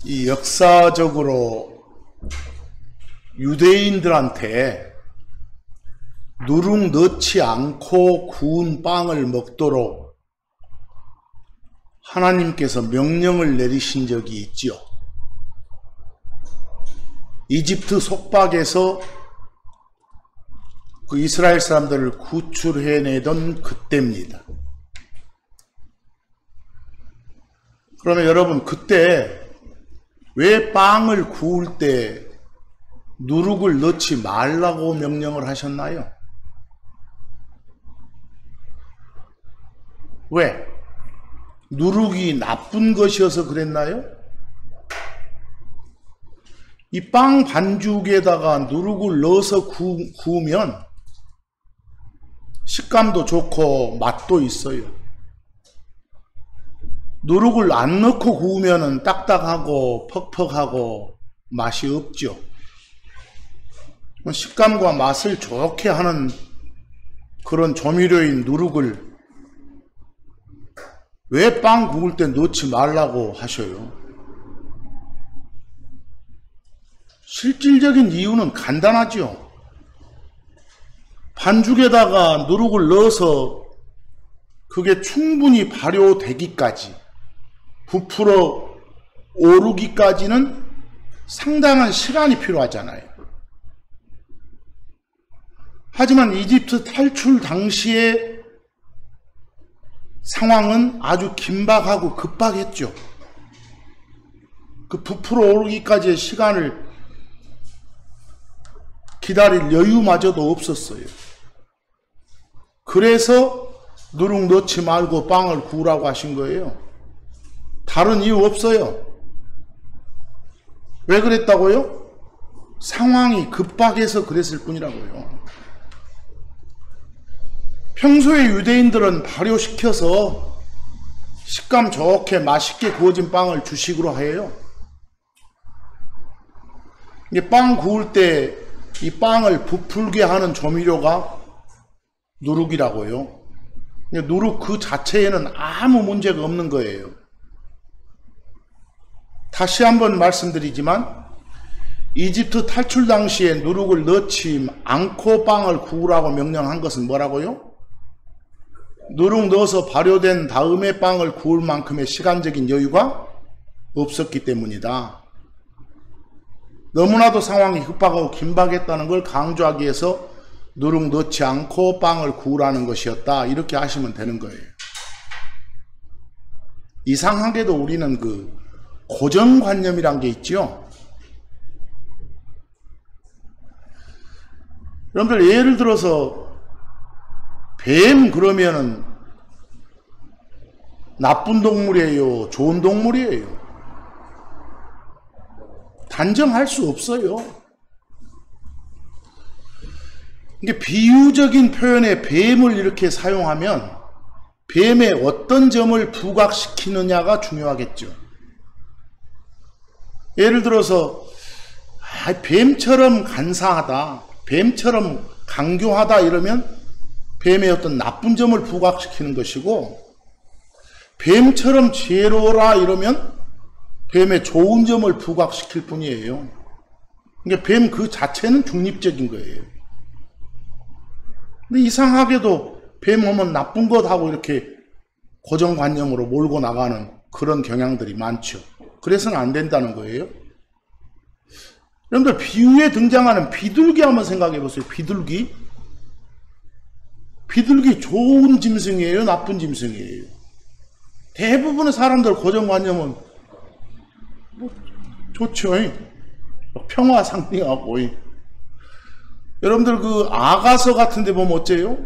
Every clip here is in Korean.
이 역사적으로 유대인들한테 누룩 넣지 않고 구운 빵을 먹도록 하나님께서 명령을 내리신 적이 있지요. 이집트 속박에서 그 이스라엘 사람들을 구출해내던 그때입니다. 그러면 여러분, 그때 왜 빵을 구울 때 누룩을 넣지 말라고 명령을 하셨나요? 왜? 누룩이 나쁜 것이어서 그랬나요? 이 빵 반죽에다가 누룩을 넣어서 구우면 식감도 좋고 맛도 있어요. 누룩을 안 넣고 구우면 딱딱하고 퍽퍽하고 맛이 없죠. 식감과 맛을 좋게 하는 그런 조미료인 누룩을 왜 빵 구울 때 넣지 말라고 하셔요? 실질적인 이유는 간단하죠. 반죽에다가 누룩을 넣어서 그게 충분히 발효되기까지, 부풀어 오르기까지는 상당한 시간이 필요하잖아요. 하지만 이집트 탈출 당시의 상황은 아주 긴박하고 급박했죠. 그 부풀어 오르기까지의 시간을 기다릴 여유마저도 없었어요. 그래서 누룩 넣지 말고 빵을 구우라고 하신 거예요. 다른 이유 없어요. 왜 그랬다고요? 상황이 급박해서 그랬을 뿐이라고요. 평소에 유대인들은 발효시켜서 식감 좋게 맛있게 구워진 빵을 주식으로 해요. 빵 구울 때 이 빵을 부풀게 하는 조미료가 누룩이라고요. 누룩 그 자체에는 아무 문제가 없는 거예요. 다시 한번 말씀드리지만 이집트 탈출 당시에 누룩을 넣지 않고 빵을 구우라고 명령한 것은 뭐라고요? 누룩 넣어서 발효된 다음에 빵을 구울 만큼의 시간적인 여유가 없었기 때문이다. 너무나도 상황이 급박하고 긴박했다는 걸 강조하기 위해서 누룩 넣지 않고 빵을 구우라는 것이었다. 이렇게 하시면 되는 거예요. 이상하게도 우리는 그 고정관념이란 게 있죠. 여러분들 예를 들어서 뱀 그러면은 나쁜 동물이에요? 좋은 동물이에요? 단정할 수 없어요. 이게 비유적인 표현에 뱀을 이렇게 사용하면 뱀의 어떤 점을 부각시키느냐가 중요하겠죠. 예를 들어서 뱀처럼 간사하다, 뱀처럼 강교하다 이러면 뱀의 어떤 나쁜 점을 부각시키는 것이고, 뱀처럼 지혜로워라 이러면 뱀의 좋은 점을 부각시킬 뿐이에요. 그러니까 뱀 그 자체는 중립적인 거예요. 근데 이상하게도 뱀 하면 나쁜 것 하고 이렇게 고정관념으로 몰고 나가는 그런 경향들이 많죠. 그래서는 안 된다는 거예요. 여러분들 비유에 등장하는 비둘기 한번 생각해 보세요. 비둘기. 비둘기 좋은 짐승이에요? 나쁜 짐승이에요? 대부분의 사람들 고정관념은 좋죠. 평화 상징하고. 여러분들 그 아가서 같은 데 보면 어째요?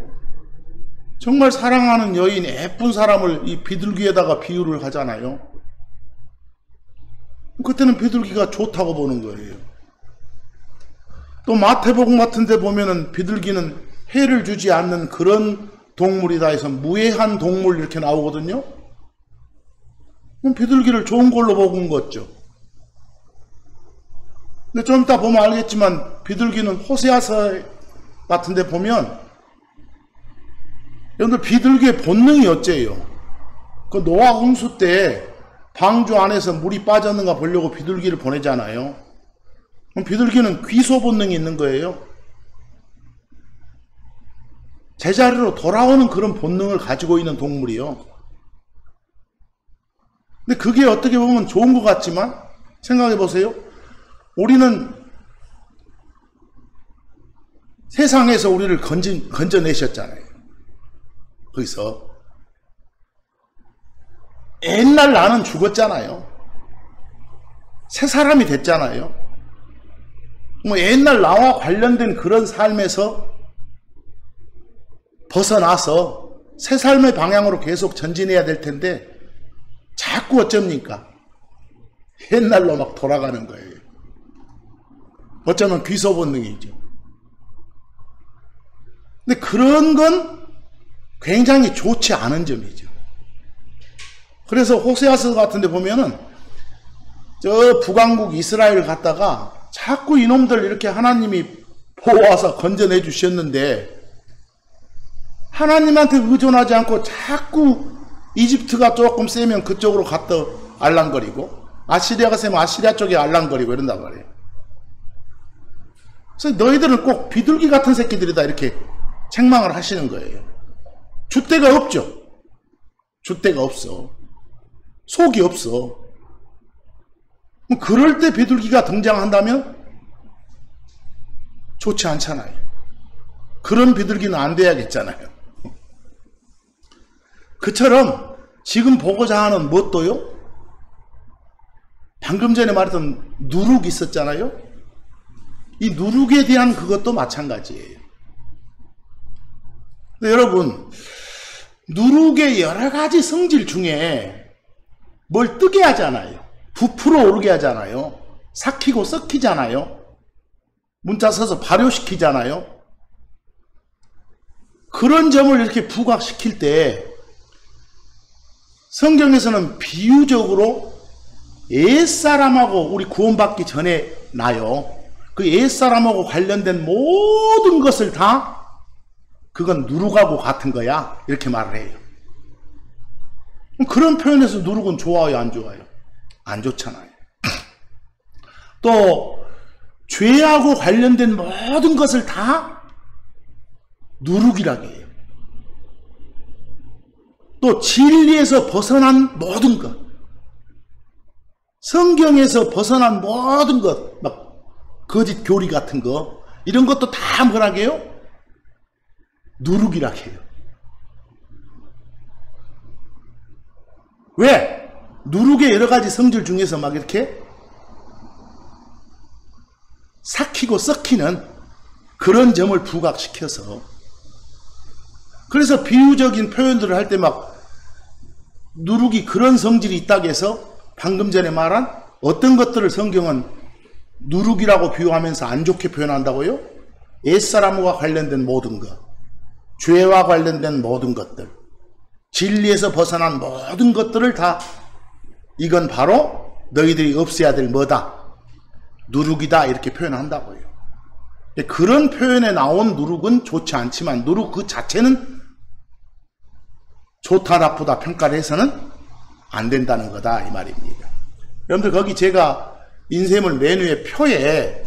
정말 사랑하는 여인, 예쁜 사람을 이 비둘기에다가 비유를 하잖아요. 그때는 비둘기가 좋다고 보는 거예요. 또 마태복음 같은 데 보면은 비둘기는 해를 주지 않는 그런 동물이다 해서 무해한 동물 이렇게 나오거든요. 그럼 비둘기를 좋은 걸로 보는 거죠. 근데 좀 이따 보면 알겠지만 비둘기는 호세아서 같은 데 보면 여러분들 비둘기의 본능이 어째요? 그 노아 홍수 때 방주 안에서 물이 빠졌는가 보려고 비둘기를 보내잖아요. 그럼 비둘기는 귀소 본능이 있는 거예요. 제자리로 돌아오는 그런 본능을 가지고 있는 동물이요. 근데 그게 어떻게 보면 좋은 것 같지만 생각해 보세요. 우리는 세상에서 우리를 건져내셨잖아요. 거기서 옛날 나는 죽었잖아요. 새 사람이 됐잖아요. 뭐 옛날 나와 관련된 그런 삶에서 벗어나서 새 삶의 방향으로 계속 전진해야 될 텐데 자꾸 어쩝니까? 옛날로 막 돌아가는 거예요. 어쩌면 귀소 본능이죠. 근데 그런 건 굉장히 좋지 않은 점이죠. 그래서 호세아서 같은 데 보면은 저 북왕국 이스라엘 갔다가 자꾸 이놈들 이렇게 하나님이 보호하사 건져내 주셨는데 하나님한테 의존하지 않고 자꾸 이집트가 조금 세면 그쪽으로 갔다 알랑거리고 아시리아가 세면 아시리아 쪽에 알랑거리고 이런단 말이에요. 그래서 너희들은 꼭 비둘기 같은 새끼들이다 이렇게 책망을 하시는 거예요. 줏대가 없죠. 줏대가 없어. 속이 없어. 그럴 때 비둘기가 등장한다면 좋지 않잖아요. 그런 비둘기는 안 돼야겠잖아요. 그처럼 지금 보고자 하는 무엇도요? 방금 전에 말했던 누룩이 있었잖아요. 이 누룩에 대한 그것도 마찬가지예요. 근데 여러분, 누룩의 여러 가지 성질 중에 뭘 뜨게 하잖아요. 부풀어 오르게 하잖아요. 삭히고 썩히잖아요. 문자 써서 발효시키잖아요. 그런 점을 이렇게 부각시킬 때 성경에서는 비유적으로 옛사람하고 우리 구원받기 전에 나요. 그 옛사람하고 관련된 모든 것을 다 그건 누룩하고 같은 거야. 이렇게 말을 해요. 그런 표현에서 누룩은 좋아요, 안 좋아요? 안 좋잖아요. 또 죄하고 관련된 모든 것을 다 누룩이라고 해요. 또 진리에서 벗어난 모든 것, 성경에서 벗어난 모든 것, 막 거짓 교리 같은 거 이런 것도 다 뭐라고 해요? 누룩이라고 해요. 왜? 누룩의 여러 가지 성질 중에서 막 이렇게 삭히고 썩히는 그런 점을 부각시켜서 그래서 비유적인 표현들을 할 때 막 누룩이 그런 성질이 있다고 해서 방금 전에 말한 어떤 것들을 성경은 누룩이라고 비유하면서 안 좋게 표현한다고요? 옛사람과 관련된 모든 것, 죄와 관련된 모든 것들, 진리에서 벗어난 모든 것들을 다 이건 바로 너희들이 없애야 될 뭐다? 누룩이다 이렇게 표현한다고요. 그런 표현에 나온 누룩은 좋지 않지만 누룩 그 자체는 좋다 나쁘다 평가를 해서는 안 된다는 거다 이 말입니다. 여러분들 거기 제가 인쇄물 메뉴의 표에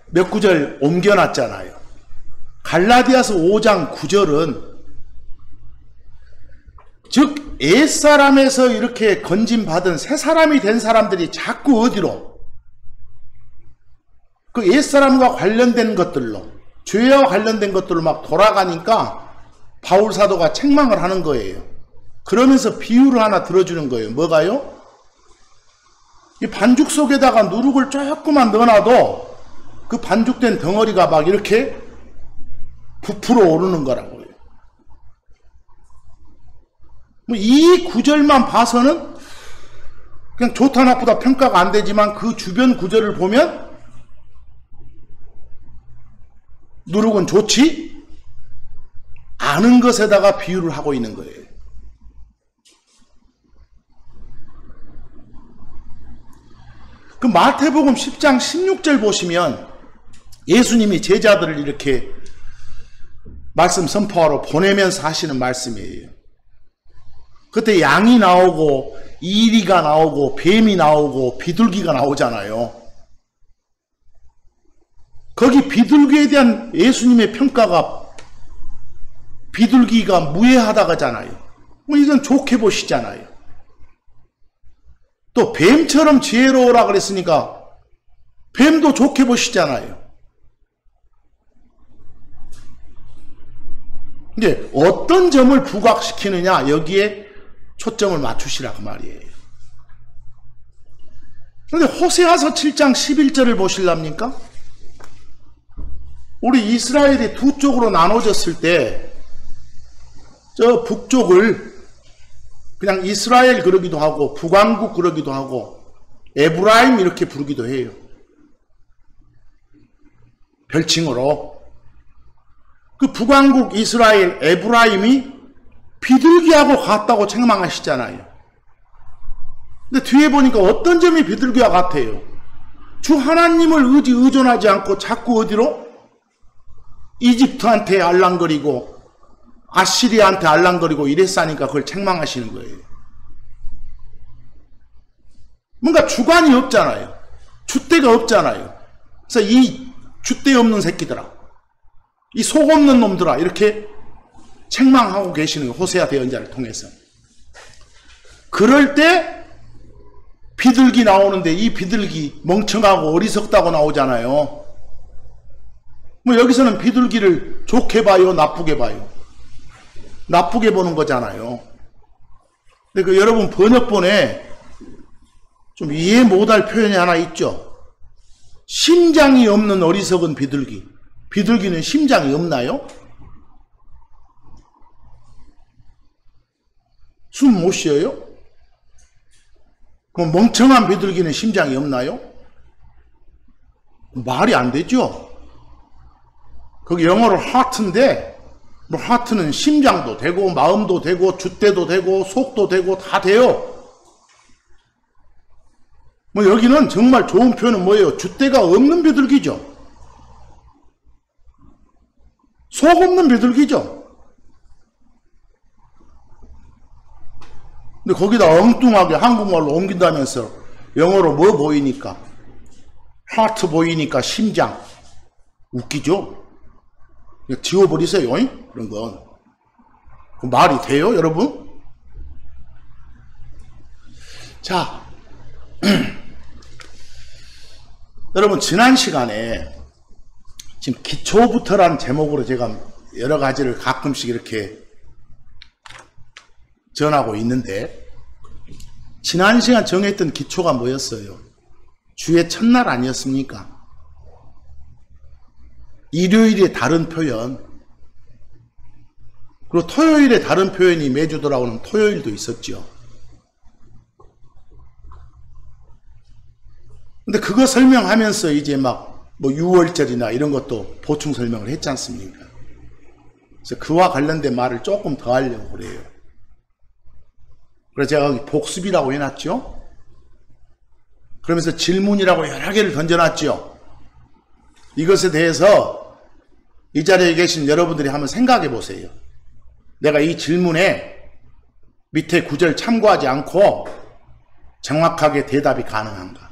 몇 구절 옮겨놨잖아요. 갈라디아서 5장 9절은 즉 옛사람에서 이렇게 건짐받은 새사람이 된 사람들이 자꾸 어디로? 그 옛사람과 관련된 것들로 죄와 관련된 것들로 막 돌아가니까 바울사도가 책망을 하는 거예요. 그러면서 비유를 하나 들어주는 거예요. 뭐가요? 이 반죽 속에다가 누룩을 조금만 넣어놔도 그 반죽된 덩어리가 막 이렇게 부풀어 오르는 거라고요. 이 구절만 봐서는 그냥 좋다 나쁘다 평가가 안 되지만 그 주변 구절을 보면 누룩은 좋지 않은 것에다가 비유를 하고 있는 거예요. 그 마태복음 10장 16절 보시면 예수님이 제자들을 이렇게 말씀 선포하러 보내면서 하시는 말씀이에요. 그때 양이 나오고 이리가 나오고 뱀이 나오고 비둘기가 나오잖아요. 거기 비둘기에 대한 예수님의 평가가 비둘기가 무해하다가잖아요. 뭐 이건 좋게 보시잖아요. 또 뱀처럼 지혜로우라 그랬으니까 뱀도 좋게 보시잖아요. 이제 어떤 점을 부각시키느냐, 여기에 초점을 맞추시라고 말이에요. 그런데 호세아서 7장 11절을 보실랍니까? 우리 이스라엘이 두 쪽으로 나눠졌을 때 저 북쪽을 그냥 이스라엘 그러기도 하고 북왕국 그러기도 하고 에브라임 이렇게 부르기도 해요. 별칭으로. 그 북왕국 이스라엘 에브라임이 비둘기하고 같다고 책망하시잖아요. 근데 뒤에 보니까 어떤 점이 비둘기와 같아요? 주 하나님을 의존하지 않고 자꾸 어디로? 이집트한테 알랑거리고 아시리아한테 알랑거리고 이랬으니까 그걸 책망하시는 거예요. 뭔가 주관이 없잖아요. 줏대가 없잖아요. 그래서 이 줏대 없는 새끼들아, 이 속 없는 놈들아, 이렇게 책망하고 계시는 거예요. 호세아 대언자를 통해서. 그럴 때 비둘기 나오는데 이 비둘기 멍청하고 어리석다고 나오잖아요. 뭐 여기서는 비둘기를 좋게 봐요, 나쁘게 봐요? 나쁘게 보는 거잖아요. 근데 그 여러분 번역본에 좀 이해 못할 표현이 하나 있죠. 심장이 없는 어리석은 비둘기. 비둘기는 심장이 없나요? 숨 못 쉬어요? 그럼 멍청한 비둘기는 심장이 없나요? 말이 안 되죠. 거기 영어로 heart인데, 뭐 heart는 심장도 되고 마음도 되고 줏대도 되고 속도 되고 다 돼요. 뭐 여기는 정말 좋은 표현은 뭐예요? 줏대가 없는 비둘기죠. 속 없는 비둘기죠. 근데 거기다 엉뚱하게 한국말로 옮긴다면서 영어로 뭐 보이니까? 하트 보이니까 심장. 웃기죠? 지워버리세요. 그런 건. 그 말이 돼요, 여러분? 자, 여러분 지난 시간에 지금 기초부터라는 제목으로 제가 여러 가지를 가끔씩 이렇게 전하고 있는데, 지난 시간 정했던 기초가 뭐였어요? 주의 첫날 아니었습니까? 일요일에 다른 표현, 그리고 토요일에 다른 표현이 매주 돌아오는 토요일도 있었죠. 근데 그거 설명하면서 이제 막 뭐 6월절이나 이런 것도 보충 설명을 했지 않습니까? 그래서 그와 관련된 말을 조금 더 하려고 그래요. 그래서 제가 여기 복습이라고 해놨죠. 그러면서 질문이라고 여러 개를 던져놨죠. 이것에 대해서 이 자리에 계신 여러분들이 한번 생각해 보세요. 내가 이 질문에 밑에 구절 참고하지 않고 정확하게 대답이 가능한가?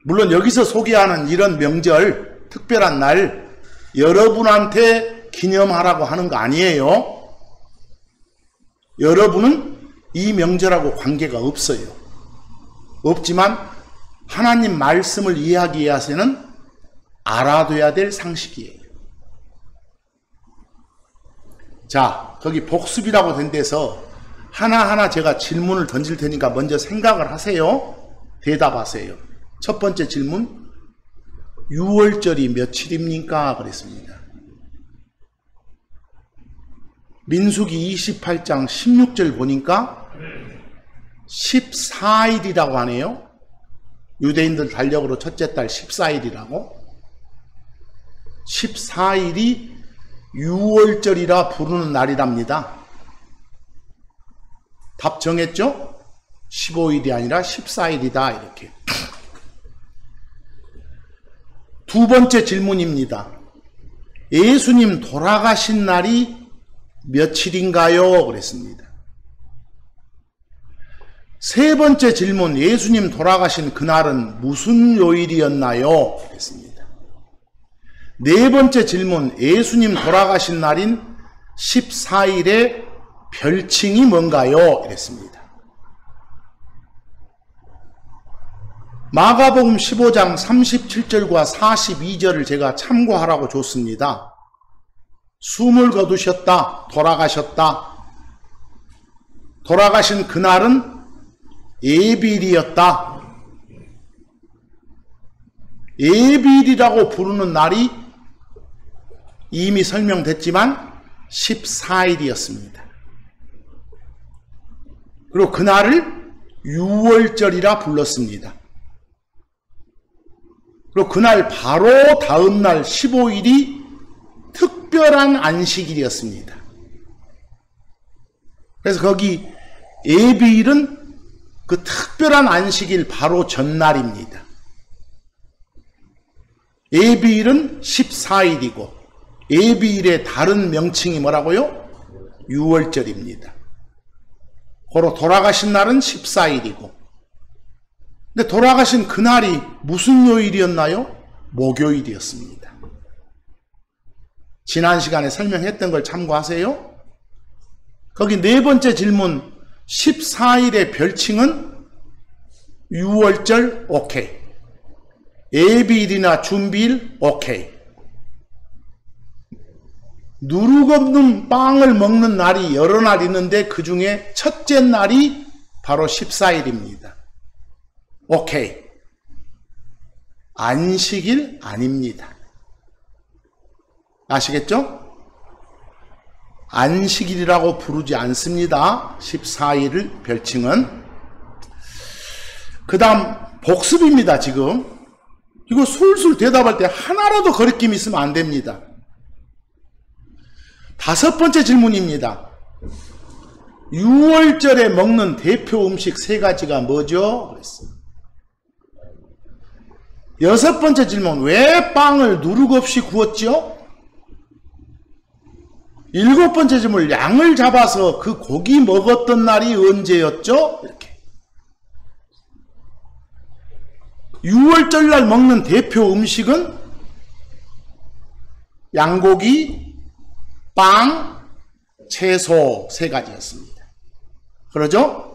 물론 여기서 소개하는 이런 명절, 특별한 날 여러분한테 기념하라고 하는 거 아니에요. 여러분은 이 명절하고 관계가 없어요. 없지만 하나님 말씀을 이해하기 위해서는 알아둬야 될 상식이에요. 자, 거기 복습이라고 된 데서 하나하나 제가 질문을 던질 테니까 먼저 생각을 하세요. 대답하세요. 첫 번째 질문, 6월절이 며칠입니까? 그랬습니다. 민수기 28장 16절 보니까 14일이라고 하네요. 유대인들 달력으로 첫째 달 14일이라고. 14일이 6월절이라 부르는 날이랍니다. 답 정했죠? 15일이 아니라 14일이다 이렇게. 두 번째 질문입니다. 예수님 돌아가신 날이 며칠인가요? 그랬습니다. 세 번째 질문, 예수님 돌아가신 그날은 무슨 요일이었나요? 그랬습니다. 네 번째 질문, 예수님 돌아가신 날인 14일의 별칭이 뭔가요? 이랬습니다. 마가복음 15장 37절과 42절을 제가 참고하라고 줬습니다. 숨을 거두셨다, 돌아가셨다. 돌아가신 그날은 예비일이었다. 예비일이라고 부르는 날이 이미 설명됐지만 14일이었습니다. 그리고 그날을 유월절이라 불렀습니다. 그리고 그날 바로 다음 날 15일이 특별한 안식일이었습니다. 그래서 거기 예비일은 그 특별한 안식일 바로 전날입니다. 예비일은 14일이고 예비일의 다른 명칭이 뭐라고요? 유월절입니다. 고로 돌아가신 날은 14일이고 근데 돌아가신 그날이 무슨 요일이었나요? 목요일이었습니다. 지난 시간에 설명했던 걸 참고하세요. 거기 네 번째 질문 14일의 별칭은 유월절 오케이. 예비일이나 준비일 오케이. 누룩 없는 빵을 먹는 날이 여러 날 있는데 그 중에 첫째 날이 바로 14일입니다. 오케이. 안식일 아닙니다. 아시겠죠? 안식일이라고 부르지 않습니다. 14일을 별칭은. 그 다음 복습입니다. 지금 이거 술술 대답할 때 하나라도 거리낌이 있으면 안 됩니다. 다섯 번째 질문입니다. 6월절에 먹는 대표 음식 세 가지가 뭐죠? 그랬어요. 여섯 번째 질문, 왜 빵을 누룩 없이 구웠죠? 일곱 번째 질문, 양을 잡아서 그 고기 먹었던 날이 언제였죠? 이렇게. 6월절 날 먹는 대표 음식은 양고기, 빵, 채소 세 가지였습니다. 그러죠?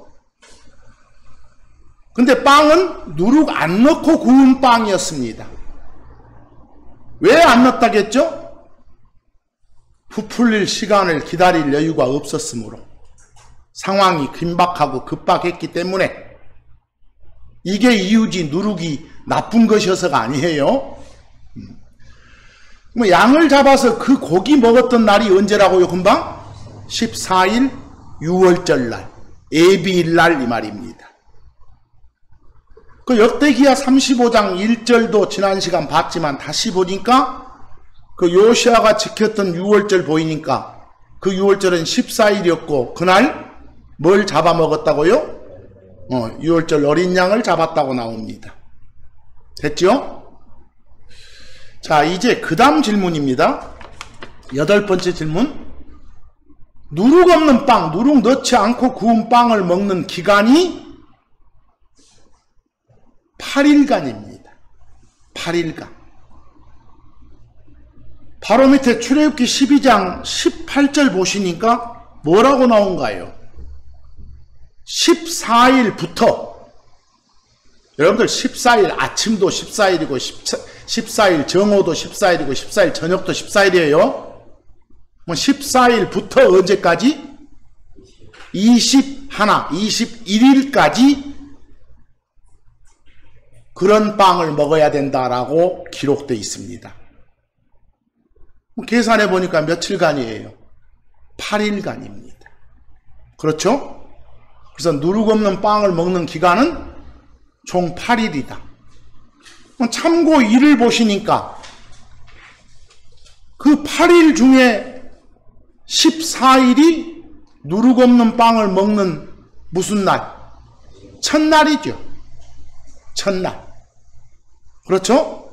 근데 빵은 누룩 안 넣고 구운 빵이었습니다. 왜 안 넣었다겠죠? 부풀릴 시간을 기다릴 여유가 없었으므로, 상황이 긴박하고 급박했기 때문에. 이게 이유지 누룩이 나쁜 것이어서가 아니에요. 양을 잡아서 그 고기 먹었던 날이 언제라고요? 금방 14일 6월절 날, 예비일 날 이 말입니다. 그 역대기야 35장 1절도 지난 시간 봤지만 다시 보니까 그 요시아가 지켰던 6월절 보이니까 그 6월절은 14일이었고 그날 뭘 잡아먹었다고요? 6월절 어린 양을 잡았다고 나옵니다. 됐죠? 자, 이제 그 다음 질문입니다. 여덟 번째 질문. 누룩 없는 빵, 누룩 넣지 않고 구운 빵을 먹는 기간이 8일간입니다. 8일간. 바로 밑에 출애굽기 12장 18절 보시니까 뭐라고 나온가요? 14일부터, 여러분들 14일 아침도 14일이고 14일 정오도 14일이고 14일 저녁도 14일이에요. 14일부터 언제까지? 21일까지 그런 빵을 먹어야 된다라고 기록되어 있습니다. 계산해 보니까 며칠간이에요? 8일간입니다. 그렇죠? 그래서 누룩 없는 빵을 먹는 기간은 총 8일이다. 참고 일을 보시니까 그 8일 중에 14일이 누룩 없는 빵을 먹는 무슨 날? 첫날이죠. 첫날. 그렇죠?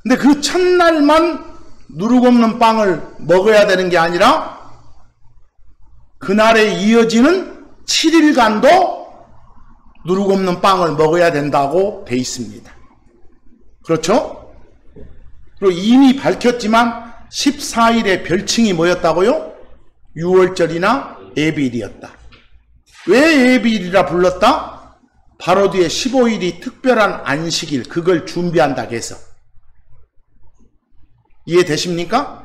근데 그 첫날만 누룩 없는 빵을 먹어야 되는 게 아니라 그날에 이어지는 7일간도 누룩 없는 빵을 먹어야 된다고 돼 있습니다. 그렇죠? 그리고 이미 밝혔지만 14일의 별칭이 뭐였다고요? 6월절이나 예비일이었다. 왜 예비일이라 불렀다? 바로 뒤에 15일이 특별한 안식일, 그걸 준비한다고 해서. 이해되십니까?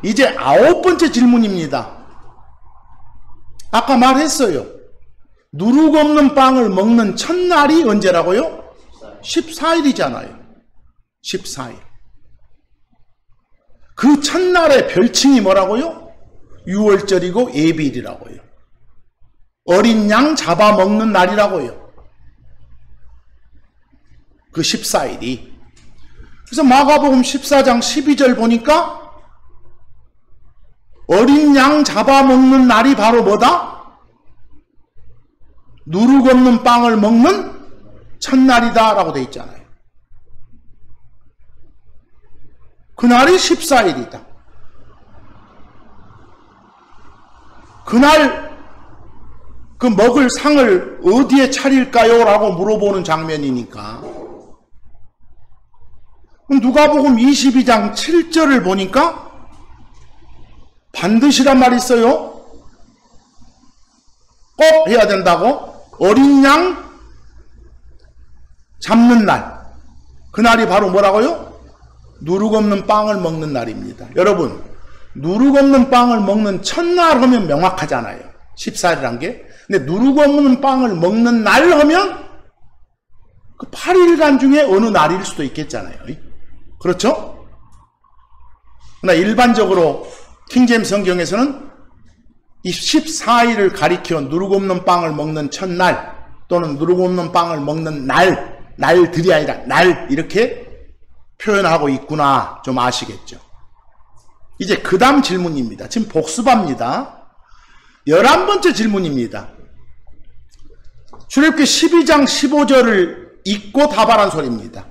이제 9번째 질문입니다. 아까 말했어요. 누룩 없는 빵을 먹는 첫날이 언제라고요? 14일이잖아요. 14일. 그 첫날의 별칭이 뭐라고요? 6월절이고 예비일이라고요. 어린 양 잡아먹는 날이라고요. 그 14일이. 그래서 마가복음 14장 12절 보니까 어린 양 잡아먹는 날이 바로 뭐다? 누룩 없는 빵을 먹는 첫날이다 라고 되어 있잖아요. 그날이 14일이다. 그날 그 먹을 상을 어디에 차릴까요? 라고 물어보는 장면이니까. 누가복음 22장 7절을 보니까 반드시란 말이 있어요. 꼭 해야 된다고. 어린 양 잡는 날. 그날이 바로 뭐라고요? 누룩 없는 빵을 먹는 날입니다. 여러분, 누룩 없는 빵을 먹는 첫날 하면 명확하잖아요. 14일이란 게. 근데 누룩 없는 빵을 먹는 날 하면 그 8일간 중에 어느 날일 수도 있겠잖아요. 그렇죠? 그러나 일반적으로 킹제임스 성경에서는 이 14일을 가리켜 누룩 없는 빵을 먹는 첫날 또는 누룩 없는 빵을 먹는 날들이 아니라 날 이렇게 표현하고 있구나 좀 아시겠죠? 이제 그 다음 질문입니다. 지금 복습합니다. 11번째 질문입니다. 출애굽기 12장 15절을 읽고 답하란 소리입니다.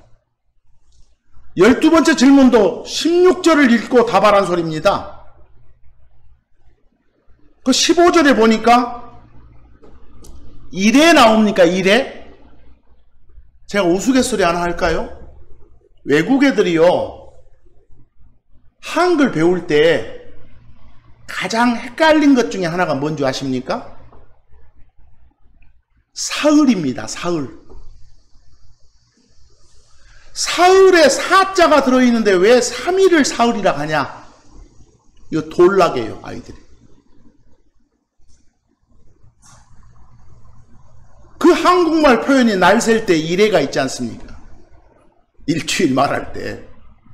12번째 질문도 16절을 읽고 답하란 소리입니다. 그 15절에 보니까 이래 나옵니까? 이래? 제가 우스갯소리 하나 할까요? 외국 애들이요, 한글 배울 때 가장 헷갈린 것 중에 하나가 뭔지 아십니까? 사흘입니다. 사흘. 사흘에 사자가 들어있는데 왜 3일을 사흘이라 하냐? 이거 돌락이에요, 아이들이. 그 한국말 표현이 날 셀 때 이래가 있지 않습니까? 일주일 말할 때.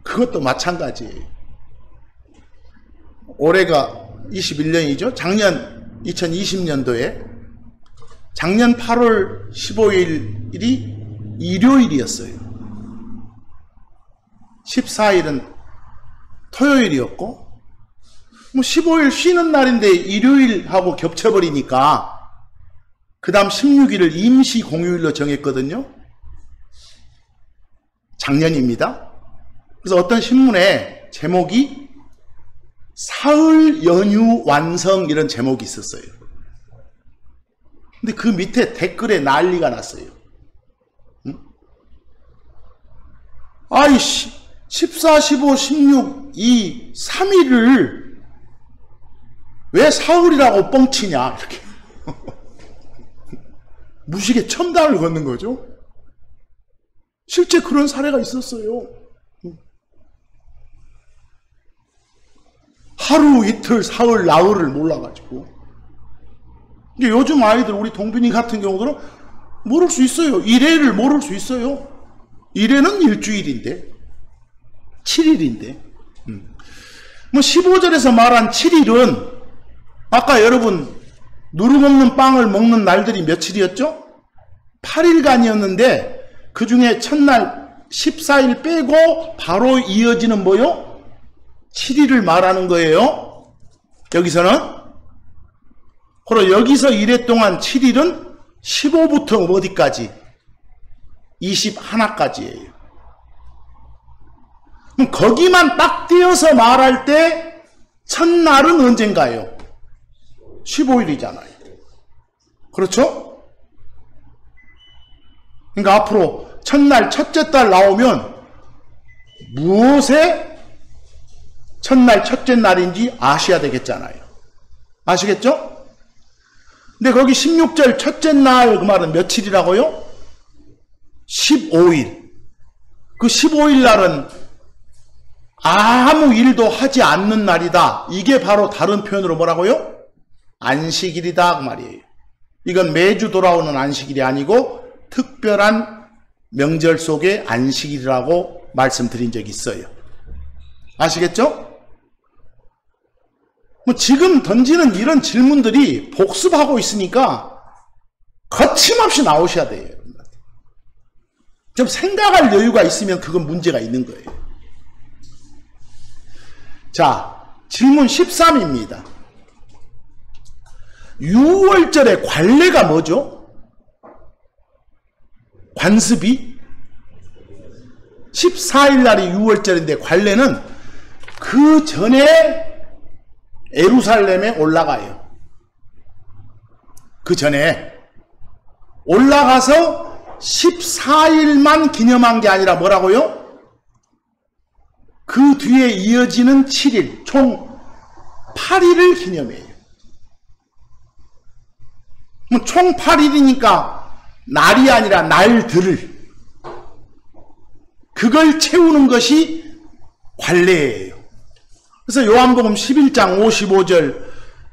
그것도 마찬가지예요. 올해가 21년이죠. 작년 2020년도에 작년 8월 15일이 일요일이었어요. 14일은 토요일이었고, 뭐 15일 쉬는 날인데 일요일하고 겹쳐버리니까 그 다음 16일을 임시 공휴일로 정했거든요. 작년입니다. 그래서 어떤 신문에 제목이 사흘 연휴 완성 이런 제목이 있었어요. 근데 그 밑에 댓글에 난리가 났어요. 응? 아이씨, 14, 15, 16, 이 3일을 왜 사흘이라고 뻥치냐 이렇게 무식에 첨단을 걷는 거죠. 실제 그런 사례가 있었어요. 하루, 이틀, 사흘, 나흘을 몰라가지고. 이제 요즘 아이들, 우리 동빈이 같은 경우들은 모를 수 있어요. 일회를 모를 수 있어요. 일회는 일주일인데, 7일인데. 뭐 15절에서 말한 7일은 아까 여러분 누룩 없는 빵을 먹는 날들이 며칠이었죠? 8일간이었는데 그 중에 첫날 14일 빼고 바로 이어지는 뭐요? 7일을 말하는 거예요. 여기서는. 그리고 여기서 이래 동안 7일은 15부터 어디까지? 21까지예요. 그럼 거기만 딱 띄어서 말할 때 첫날은 언젠가요? 15일이잖아요. 그렇죠? 그러니까 앞으로 첫날 첫째 달 나오면 무엇의 첫날 첫째 날인지 아셔야 되겠잖아요. 아시겠죠? 근데 거기 16절 첫째 날 그 말은 며칠이라고요? 15일. 그 15일 날은 아무 일도 하지 않는 날이다. 이게 바로 다른 표현으로 뭐라고요? 안식일이다 그 말이에요. 이건 매주 돌아오는 안식일이 아니고 특별한 명절 속의 안식일이라고 말씀드린 적이 있어요. 아시겠죠? 뭐 지금 던지는 이런 질문들이 복습하고 있으니까 거침없이 나오셔야 돼요. 좀 생각할 여유가 있으면 그건 문제가 있는 거예요. 자, 질문 13입니다. 6월절의 관례가 뭐죠? 관습이? 14일 날이 6월절인데 관례는 그 전에 예루살렘에 올라가요. 그 전에 올라가서 14일만 기념한 게 아니라 뭐라고요? 그 뒤에 이어지는 7일, 총 8일을 기념해요. 총 8일이니까 날이 아니라 날들을, 그걸 채우는 것이 관례예요. 그래서 요한복음 11장 55절,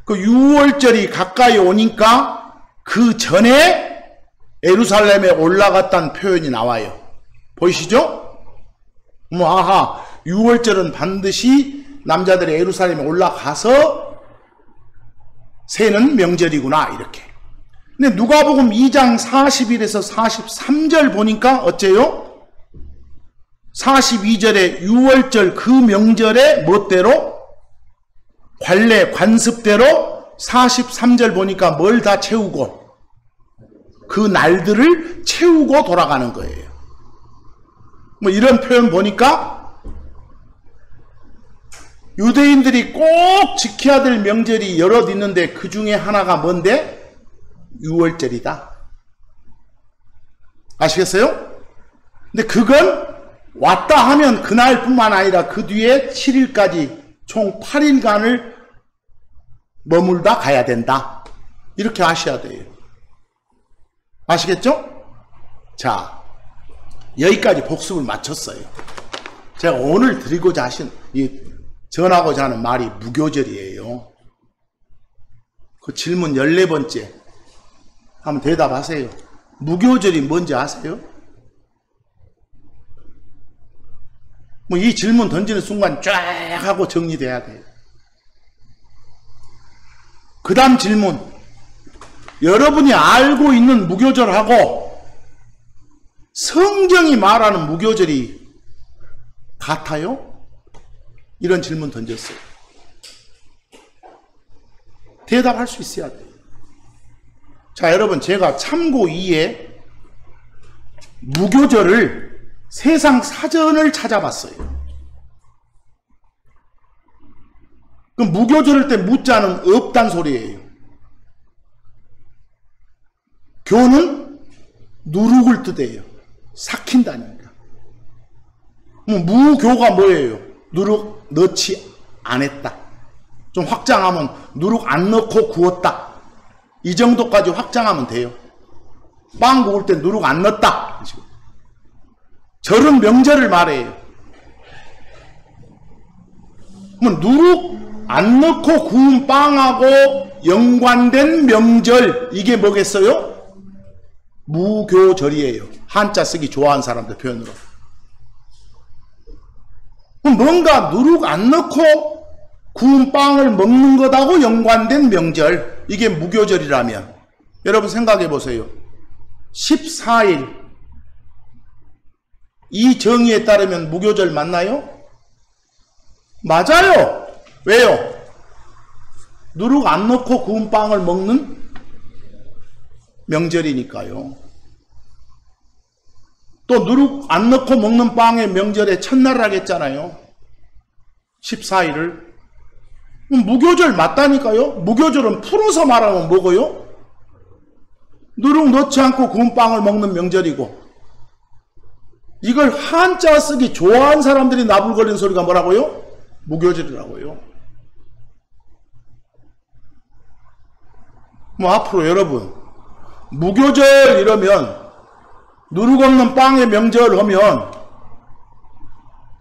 그 6월절이 가까이 오니까 그 전에 예루살렘에 올라갔다는 표현이 나와요. 보이시죠? 아하, 6월절은 반드시 남자들이 예루살렘에 올라가서 세는 명절이구나, 이렇게. 근데 누가복음 2장 41에서 43절 보니까 어째요? 42절에 6월절 그 명절에 멋대로 관례 관습대로 43절 보니까 뭘 다 채우고 그 날들을 채우고 돌아가는 거예요. 뭐 이런 표현 보니까 유대인들이 꼭 지켜야 될 명절이 여럿 있는데 그 중에 하나가 뭔데? 6월절이다. 아시겠어요? 근데 그건 왔다 하면 그날뿐만 아니라 그 뒤에 7일까지 총 8일간을 머물다 가야 된다. 이렇게 아셔야 돼요. 아시겠죠? 자, 여기까지 복습을 마쳤어요. 제가 오늘 드리고자 하신, 전하고자 하는 말이 무교절이에요. 그 질문 14번째. 한번 대답하세요. 무교절이 뭔지 아세요? 뭐 이 질문 던지는 순간 쫙 하고 정리돼야 돼요. 그 다음 질문. 여러분이 알고 있는 무교절하고 성경이 말하는 무교절이 같아요? 이런 질문 던졌어요. 대답할 수 있어야 돼요. 자, 여러분, 제가 참고 2에 무교절을 세상 사전을 찾아봤어요. 그럼 무교절일 때 무자는 없단 소리예요. 교는 누룩을 뜻해요. 삭힌다니까. 무교가 뭐예요? 누룩 넣지 않았다. 좀 확장하면 누룩 안 넣고 구웠다. 이 정도까지 확장하면 돼요. 빵 구울 때 누룩 안 넣었다. 절은 명절을 말해요. 그러면 누룩 안 넣고 구운 빵하고 연관된 명절, 이게 뭐겠어요? 무교절이에요. 한자 쓰기 좋아하는 사람들 표현으로. 뭔가 누룩 안 넣고 구운 빵을 먹는 것하고 연관된 명절, 이게 무교절이라면 여러분 생각해 보세요. 14일 이 정의에 따르면 무교절 맞나요? 맞아요. 왜요? 누룩 안 넣고 구운 빵을 먹는 명절이니까요. 또 누룩 안 넣고 먹는 빵의 명절의 첫날 하겠잖아요. 14일을. 무교절 맞다니까요. 무교절은 풀어서 말하면 뭐고요? 누룩 넣지 않고 구운 빵을 먹는 명절이고, 이걸 한자 쓰기 좋아하는 사람들이 나불거리는 소리가 뭐라고요? 무교절이라고요. 뭐 앞으로 여러분, 무교절 이러면, 누룩 없는 빵의 명절 하면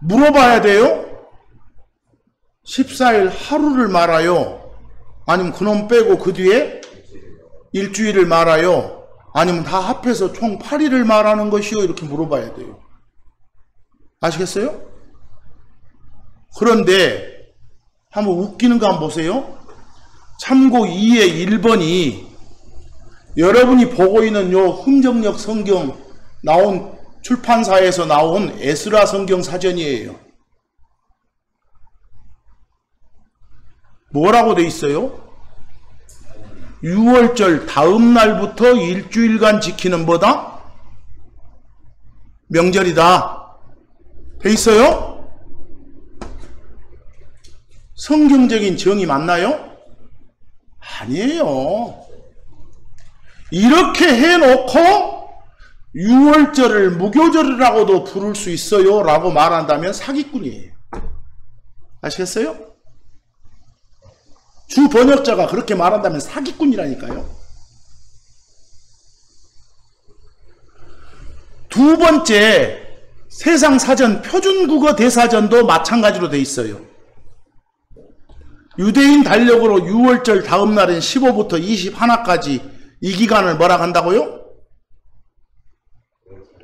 물어봐야 돼요? 14일 하루를 말아요? 아니면 그놈 빼고 그 뒤에 일주일을 말아요? 아니면 다 합해서 총 8일을 말하는 것이요? 이렇게 물어봐야 돼요. 아시겠어요? 그런데 한번 웃기는 거 한번 보세요. 참고 2의 1번이 여러분이 보고 있는 요 흥정역 성경 나온 출판사에서 나온 에스라 성경 사전이에요. 뭐라고 돼 있어요? 6월절 다음 날부터 일주일간 지키는 뭐다? 명절이다. 돼 있어요? 성경적인 정의 맞나요? 아니에요. 이렇게 해놓고 6월절을 무교절이라고도 부를 수 있어요 라고 말한다면 사기꾼이에요. 아시겠어요? 주 번역자가 그렇게 말한다면 사기꾼이라니까요. 두 번째, 세상사전 표준국어 대사전도 마찬가지로 돼 있어요. 유대인 달력으로 6월절 다음 날인 15부터 21화까지 이 기간을 뭐라 한다고요?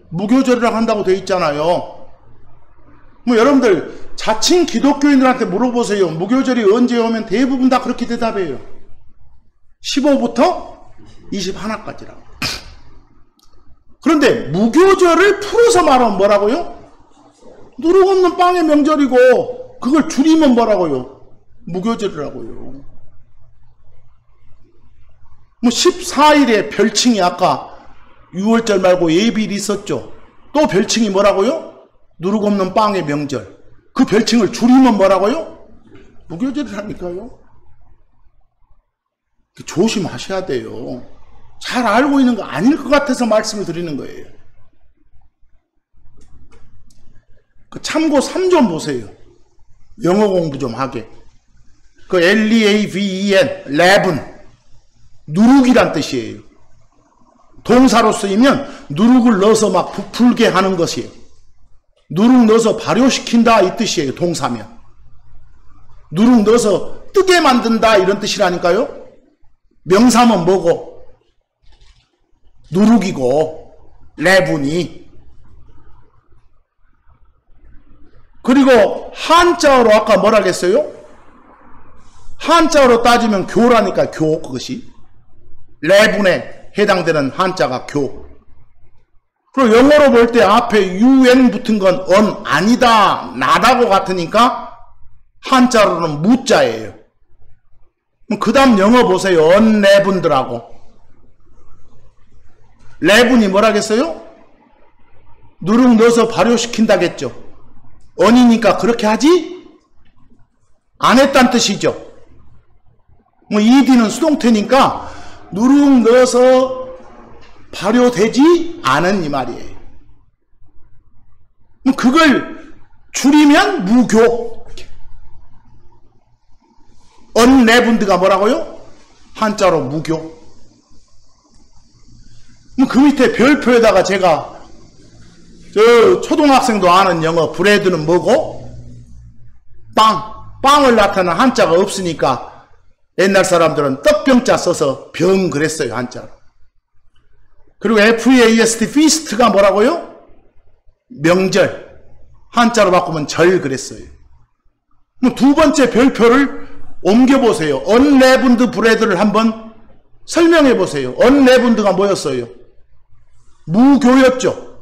무교절이라고 한다고 돼 있잖아요. 뭐 여러분들 자칭 기독교인들한테 물어보세요. 무교절이 언제 오면 대부분 다 그렇게 대답해요. 15부터 21화까지라고. 그런데 무교절을 풀어서 말하면 뭐라고요? 누룩 없는 빵의 명절이고 그걸 줄이면 뭐라고요? 무교절이라고요. 뭐 14일에 별칭이 아까 6월절 말고 예비일이 있었죠. 또 별칭이 뭐라고요? 누룩 없는 빵의 명절. 그 별칭을 줄이면 뭐라고요? 무교절이라니까요. 조심하셔야 돼요. 잘 알고 있는 거 아닐 것 같아서 말씀을 드리는 거예요. 그 참고 3좀 보세요. 영어 공부 좀 하게. 그 L-E-A-V-E-N, leaven. 누룩이란 뜻이에요. 동사로 쓰이면 누룩을 넣어서 막 부풀게 하는 것이에요. 누룩 넣어서 발효시킨다 이 뜻이에요. 동사면. 누룩 넣어서 뜨게 만든다 이런 뜻이라니까요. 명사면 뭐고? 누룩이고 레분이. 그리고 한자어로 아까 뭐라 그랬어요? 한자어로 따지면 교라니까 교 그것이. 레분에 해당되는 한자가 교. 그리고 영어로 볼 때 앞에 un 붙은 건 언 아니다 나다고 같으니까 한자로는 무자예요. 그 다음 영어 보세요. 언레분들하고. 레분이 뭐라겠어요? 누룩 넣어서 발효시킨다겠죠. 언이니까 그렇게 하지? 안 했단 뜻이죠. 뭐 ed는 수동태니까 누룩 넣어서 발효되지 않은 이 말이에요. 그걸 줄이면 무교. 언레분드가 뭐라고요? 한자로 무교. 그 밑에 별표에다가 제가 저 초등학생도 아는 영어 브레드는 뭐고? 빵을 나타내는 한자가 없으니까 옛날 사람들은 떡병자 써서 병 그랬어요. 한자로. 그리고 FEAST feast가 뭐라고요? 명절. 한자로 바꾸면 절 그랬어요. 두 번째 별표를 옮겨보세요. 언레븐드 브레드를 한번 설명해보세요. 언레븐드가 뭐였어요? 무교였죠.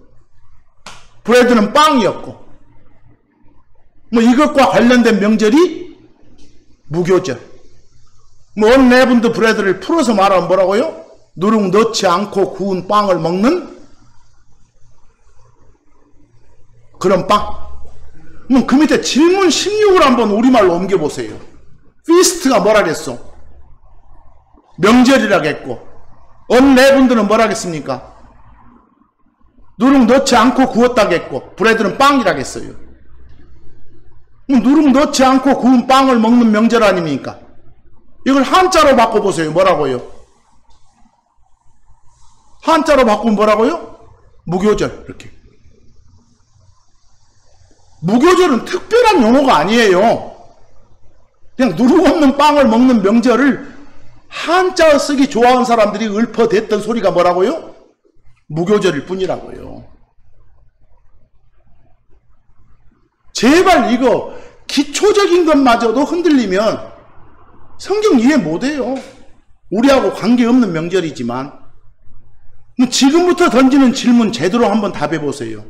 브레드는 빵이었고. 뭐 이것과 관련된 명절이 무교절. 뭐 언레븐드 브레드를 풀어서 말하면 뭐라고요? 누룩 넣지 않고 구운 빵을 먹는 그런 빵. 그 밑에 질문 16을 한번 우리말로 옮겨보세요. 피스트가 뭐라겠어? 명절이라겠고. 언네 분들은 뭐라겠습니까? 누룩 넣지 않고 구웠다겠고. 브레드는 빵이라겠어요. 누룩 넣지 않고 구운 빵을 먹는 명절 아닙니까? 이걸 한자로 바꿔보세요. 뭐라고요? 한자로 바꾸면 뭐라고요? 무교절. 이렇게. 무교절은 특별한 용어가 아니에요. 그냥 누룩 없는 빵을 먹는 명절을 한자 쓰기 좋아하는 사람들이 읊어댔던 소리가 뭐라고요? 무교절일 뿐이라고요. 제발 이거 기초적인 것마저도 흔들리면 성경 이해 못해요. 우리하고 관계없는 명절이지만. 지금부터 던지는 질문 제대로 한번 답해보세요.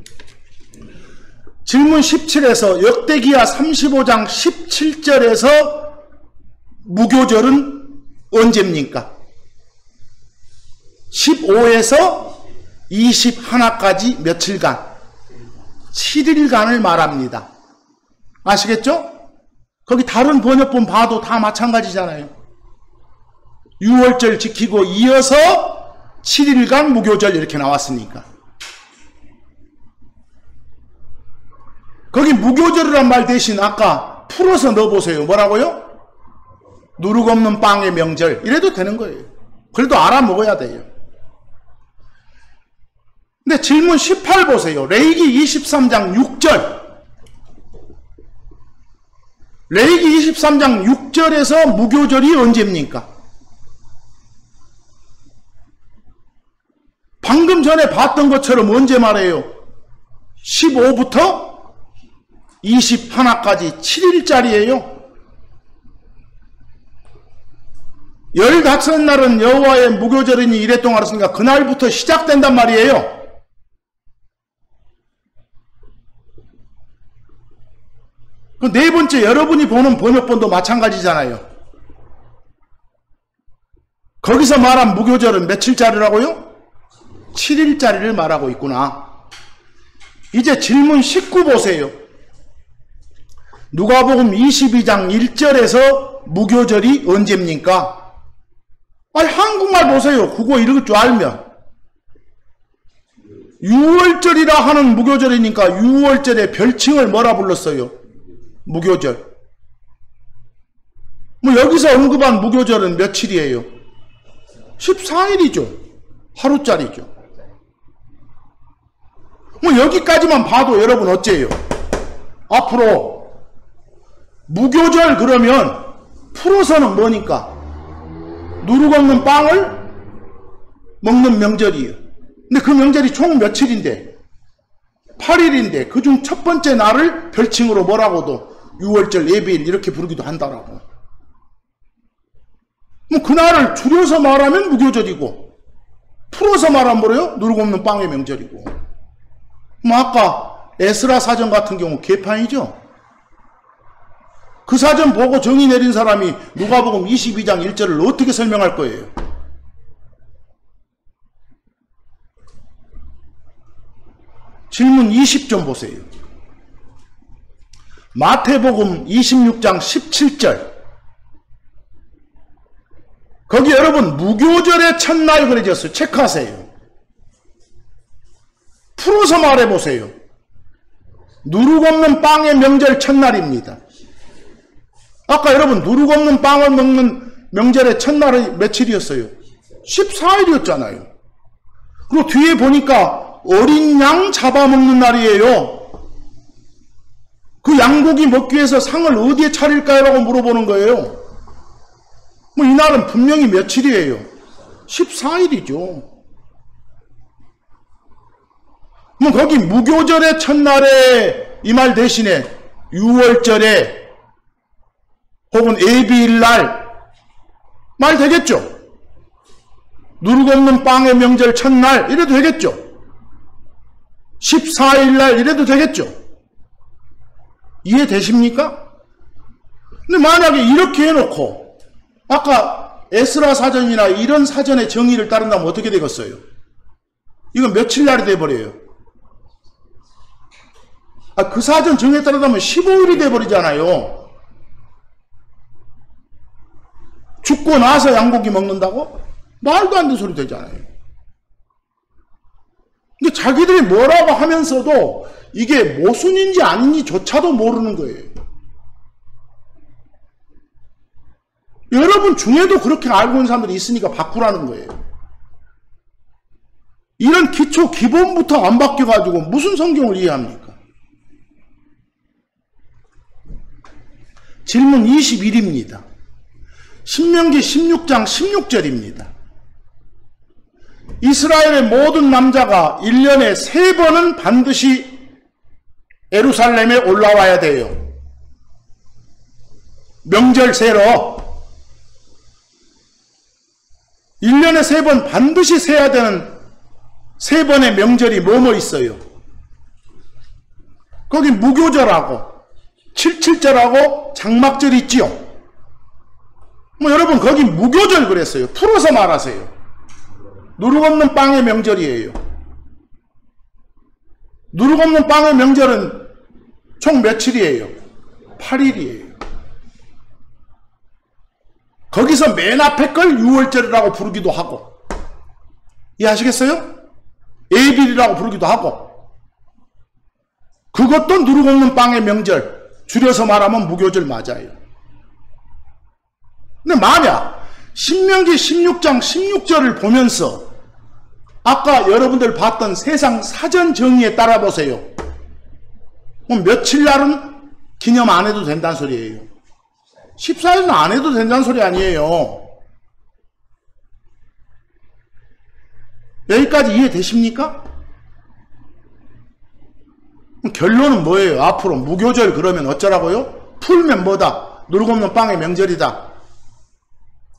질문 17에서 역대기야 35장 17절에서 무교절은 언제입니까? 15에서 21까지 며칠간 7일간을 말합니다. 아시겠죠? 거기 다른 번역본 봐도 다 마찬가지잖아요. 6월절 지키고 이어서 7일간 무교절 이렇게 나왔으니까. 거기 무교절이란 말 대신 아까 풀어서 넣어보세요. 뭐라고요? 누룩 없는 빵의 명절 이래도 되는 거예요. 그래도 알아먹어야 돼요. 근데 질문 18 보세요. 레위기 23장 6절. 레위기 23장 6절에서 무교절이 언제입니까? 방금 전에 봤던 것처럼 언제 말해요? 15부터 21까지 7일짜리예요. 15날은 여호와의 무교절이니 이랬동안 알았으니까 그날부터 시작된단 말이에요. 그 네 번째 여러분이 보는 번역본도 마찬가지잖아요. 거기서 말한 무교절은 며칠짜리라고요? 7일짜리를 말하고 있구나. 이제 질문 19 보세요. 누가복음 22장 1절에서 무교절이 언제입니까? 아니 한국말 보세요. 국어 읽을 줄 알면. 6월절이라 하는 무교절이니까 6월절의 별칭을 뭐라 불렀어요? 무교절. 뭐 여기서 언급한 무교절은 며칠이에요? 14일이죠. 하루짜리죠. 뭐 여기까지만 봐도 여러분 어째요? 앞으로 무교절 그러면 풀어서는 뭐니까? 누룩 없는 빵을 먹는 명절이에요. 근데 그 명절이 총 며칠인데? 8일인데 그중 첫 번째 날을 별칭으로 뭐라고도 6월절 예배일 이렇게 부르기도 한다라고. 뭐 그날을 줄여서 말하면 무교절이고 풀어서 말하면 뭐래요? 누룩 없는 빵의 명절이고. 뭐 아까 에스라 사전 같은 경우 개판이죠. 그 사전 보고 정의 내린 사람이 누가복음 22장 1절을 어떻게 설명할 거예요? 질문 20 좀 보세요. 마태복음 26장 17절. 거기 여러분 무교절의 첫날 그려졌어요. 체크하세요. 풀어서 말해보세요. 누룩 없는 빵의 명절 첫날입니다. 아까 여러분 누룩 없는 빵을 먹는 명절의 첫날이 며칠이었어요? 14일이었잖아요. 그리고 뒤에 보니까 어린 양 잡아먹는 날이에요. 그 양고기 먹기 위해서 상을 어디에 차릴까요? 라고 물어보는 거예요. 뭐 이날은 분명히 며칠이에요? 14일이죠. 뭐 거기 무교절의 첫날에 이 말 대신에 6월절에 혹은 예비일날 말 되겠죠? 누룩 없는 빵의 명절 첫날 이래도 되겠죠? 14일날 이래도 되겠죠? 이해되십니까? 근데 만약에 이렇게 해놓고 아까 에스라 사전이나 이런 사전의 정의를 따른다면 어떻게 되겠어요? 이건 며칠날이 돼버려요. 그 사전 정의에 따르다면 15일이 돼버리잖아요. 죽고 나서 양고기 먹는다고? 말도 안 되는 소리 되잖아요. 근데 자기들이 뭐라고 하면서도 이게 모순인지 아닌지조차도 모르는 거예요. 여러분 중에도 그렇게 알고 있는 사람들이 있으니까 바꾸라는 거예요. 이런 기초 기본부터 안 바뀌어가지고 무슨 성경을 이해합니까? 질문 21입니다. 신명기 16장 16절입니다. 이스라엘의 모든 남자가 1년에 3번은 반드시 예루살렘에 올라와야 돼요. 명절 세러 1년에 3번 반드시 세야 되는 3번의 명절이 뭐뭐 있어요? 거기 무교절하고 77절하고 장막절 있지요. 뭐 여러분 거기 무교절 그랬어요. 풀어서 말하세요. 누룩 없는 빵의 명절이에요. 누룩 없는 빵의 명절은 총 며칠이에요? 8일이에요. 거기서 맨 앞에 걸 6월절이라고 부르기도 하고, 이해하시겠어요? 에이빌이라고 부르기도 하고, 그것도 누룩 없는 빵의 명절, 줄여서 말하면 무교절 맞아요. 근데 만약 신명기 16장 16절을 보면서 아까 여러분들 봤던 세상 사전 정의에 따라 보세요. 며칠 날은 기념 안 해도 된다는 소리예요. 14일은 안 해도 된다는 소리 아니에요. 여기까지 이해되십니까? 결론은 뭐예요? 앞으로 무교절 그러면 어쩌라고요? 풀면 뭐다? 누룩 없는 빵의 명절이다.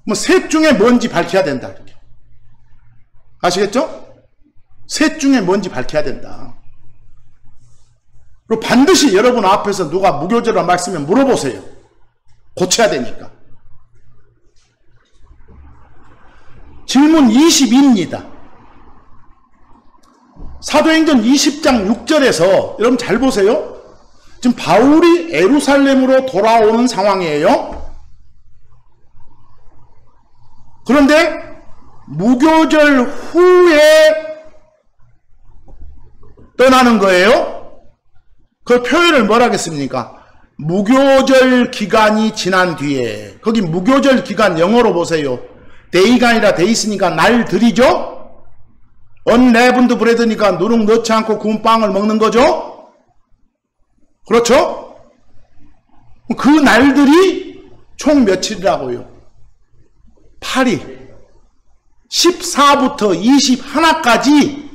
뭐 셋 중에 뭔지 밝혀야 된다. 이렇게. 아시겠죠? 셋 중에 뭔지 밝혀야 된다. 그리고 반드시 여러분 앞에서 누가 무교절이라고 말씀을 물어보세요. 고쳐야 되니까. 질문 22입니다. 사도행전 20장 6절에서 여러분 잘 보세요. 지금 바울이 예루살렘으로 돌아오는 상황이에요. 그런데 무교절 후에 떠나는 거예요. 그 표현을 뭐라 하겠습니까? 무교절 기간이 지난 뒤에. 거기 무교절 기간 영어로 보세요. 데이가 아니라 데이스니까 날들이죠. 언레븐드 브레드니까 누룩 넣지 않고 구운 빵을 먹는 거죠. 그렇죠? 그 날들이 총 며칠이라고요? 8일. 14부터 21까지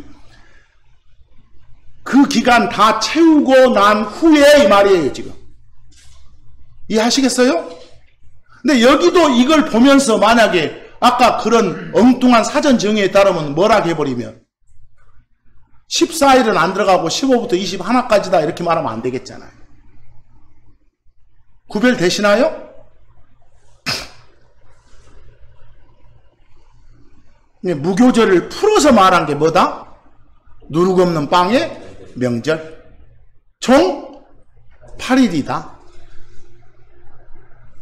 그 기간 다 채우고 난 후에 이 말이에요, 지금. 이해하시겠어요? 근데 여기도 이걸 보면서 만약에 아까 그런 엉뚱한 사전 정의에 따르면 뭐라 해버리면 14일은 안 들어가고 15부터 21까지다 이렇게 말하면 안 되겠잖아요. 구별되시나요? 무교절을 풀어서 말한 게 뭐다? 누룩 없는 빵의 명절. 총 8일이다.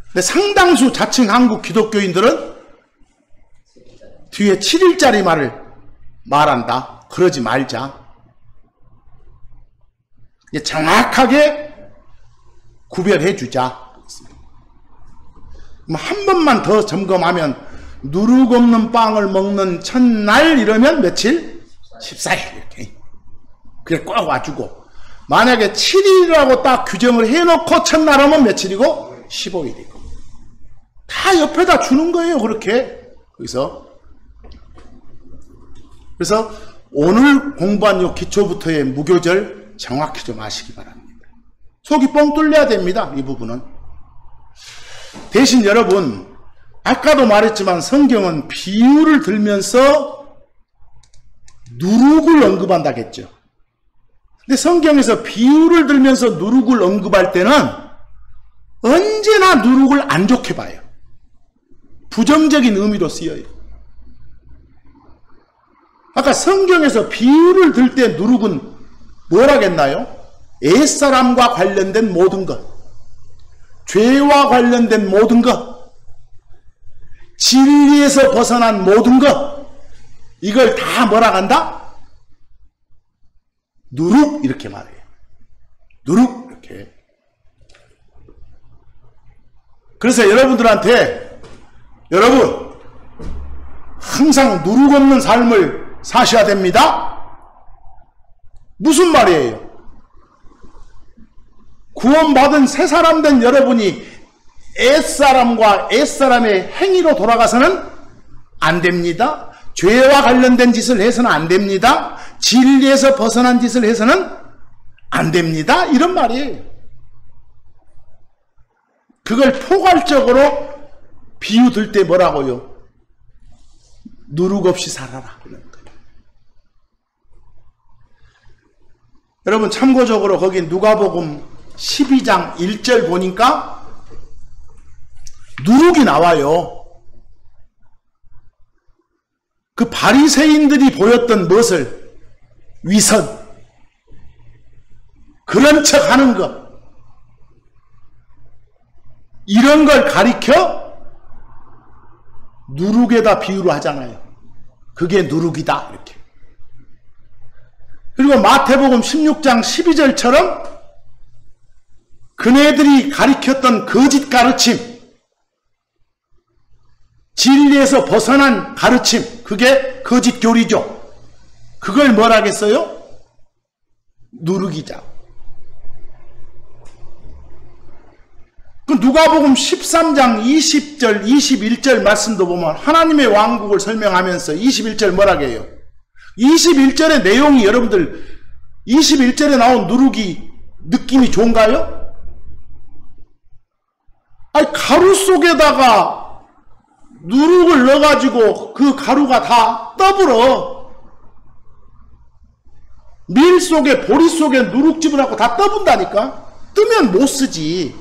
근데 상당수 자칭 한국 기독교인들은 뒤에 7일짜리 말을 말한다. 그러지 말자. 정확하게 구별해 주자. 한 번만 더 점검하면 누룩 없는 빵을 먹는 첫날 이러면 며칠? 14일 이렇게. 그게 꼭 와주고 만약에 7일이라고 딱 규정을 해놓고 첫날 하면 며칠이고? 15일이고. 다 옆에다 주는 거예요. 그렇게. 그래서 오늘 공부한 요 기초부터의 무교절 정확히 좀 아시기 바랍니다. 속이 뻥 뚫려야 됩니다. 이 부분은. 대신 여러분 아까도 말했지만 성경은 비유를 들면서 누룩을 언급한다겠죠. 근데 성경에서 비유를 들면서 누룩을 언급할 때는 언제나 누룩을 안 좋게 봐요. 부정적인 의미로 쓰여요. 아까 성경에서 비유를 들 때 누룩은 뭐라겠나요? 옛사람과 관련된 모든 것, 죄와 관련된 모든 것, 진리에서 벗어난 모든 것, 이걸 다 뭐라 한다? 누룩, 이렇게 말해요. 누룩, 이렇게. 그래서 여러분들한테, 여러분, 항상 누룩 없는 삶을 사셔야 됩니다. 무슨 말이에요? 구원받은 새 사람 된 여러분이 옛사람과 옛사람의 행위로 돌아가서는 안 됩니다. 죄와 관련된 짓을 해서는 안 됩니다. 진리에서 벗어난 짓을 해서는 안 됩니다. 이런 말이에요. 그걸 포괄적으로 비유들 때 뭐라고요? 누룩 없이 살아라. 여러분 참고적으로 거기 누가복음 12장 1절 보니까 누룩이 나와요. 그 바리새인들이 보였던 무엇을? 위선. 그런 척 하는 것. 이런 걸 가리켜 누룩에다 비유를 하잖아요. 그게 누룩이다. 이렇게. 그리고 마태복음 16장 12절처럼 그네들이 가리켰던 거짓 가르침, 진리에서 벗어난 가르침, 그게 거짓 교리죠. 그걸 뭐라 하겠어요? 누룩이자. 그 누가복음 13장 20절, 21절 말씀도 보면 하나님의 왕국을 설명하면서 21절 뭐라 해요? 21절의 내용이 여러분들 21절에 나온 누룩이 느낌이 좋은가요? 아니 가루 속에다가 누룩을 넣어가지고 그 가루가 다 떠불어. 밀 속에 보리 속에 누룩즙을 하고 다 떠분다니까. 뜨면 못 쓰지.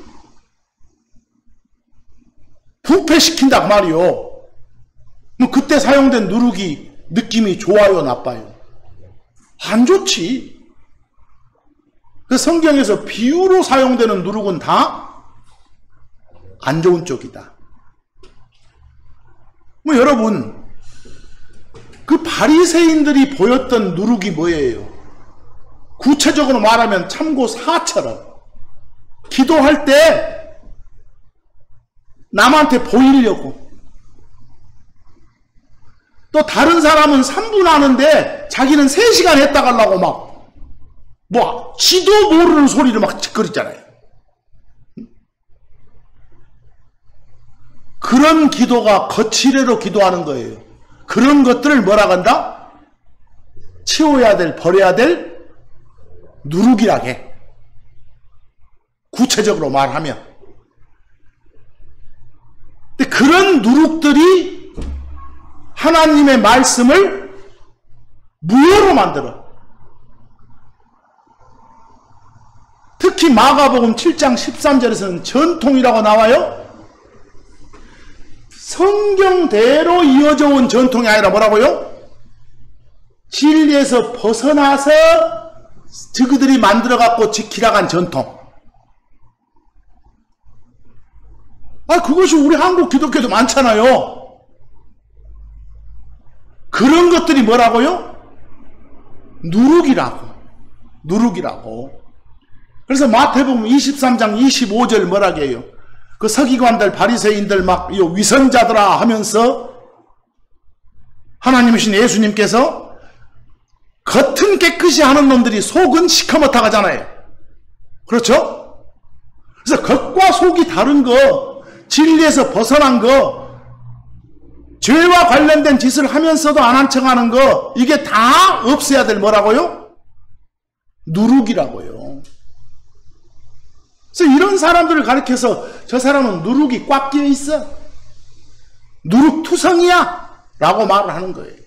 부패시킨다 그 말이요. 뭐 그때 사용된 누룩이 느낌이 좋아요, 나빠요? 안 좋지. 그 성경에서 비유로 사용되는 누룩은 다 안 좋은 쪽이다. 뭐 여러분, 그 바리새인들이 보였던 누룩이 뭐예요? 구체적으로 말하면 참고 사처럼 기도할 때 남한테 보이려고, 또 다른 사람은 3분 하는데 자기는 3시간 했다 가려고 막 지도 모르는 소리를 막 짓거리잖아요. 그런 기도가 거칠애로 기도하는 거예요. 그런 것들을 뭐라 한다? 치워야 될, 버려야 될 누룩이라 해. 구체적으로 말하면. 근데 그런 누룩들이 하나님의 말씀을 무효로 만들어. 특히 마가복음 7장 13절에서는 전통이라고 나와요. 성경대로 이어져 온 전통이 아니라 뭐라고요? 진리에서 벗어나서 저그들이 만들어갖고 지키라간 전통. 그것이 우리 한국 기독교도 많잖아요. 그런 것들이 뭐라고요? 누룩이라고. 누룩이라고. 그래서 마태복음 23장 25절 뭐라고 해요? 그 서기관들, 바리새인들 막 위선자들아 하면서 하나님이신 예수님께서 겉은 깨끗이 하는 놈들이 속은 시커멓다 하잖아요. 그렇죠? 그래서 겉과 속이 다른 거, 진리에서 벗어난 거, 죄와 관련된 짓을 하면서도 안 한 척하는 거, 이게 다 없애야 될 뭐라고요? 누룩이라고요. 그래서 이런 사람들을 가리켜서 저 사람은 누룩이 꽉 끼어 있어. 누룩투성이야 라고 말을 하는 거예요.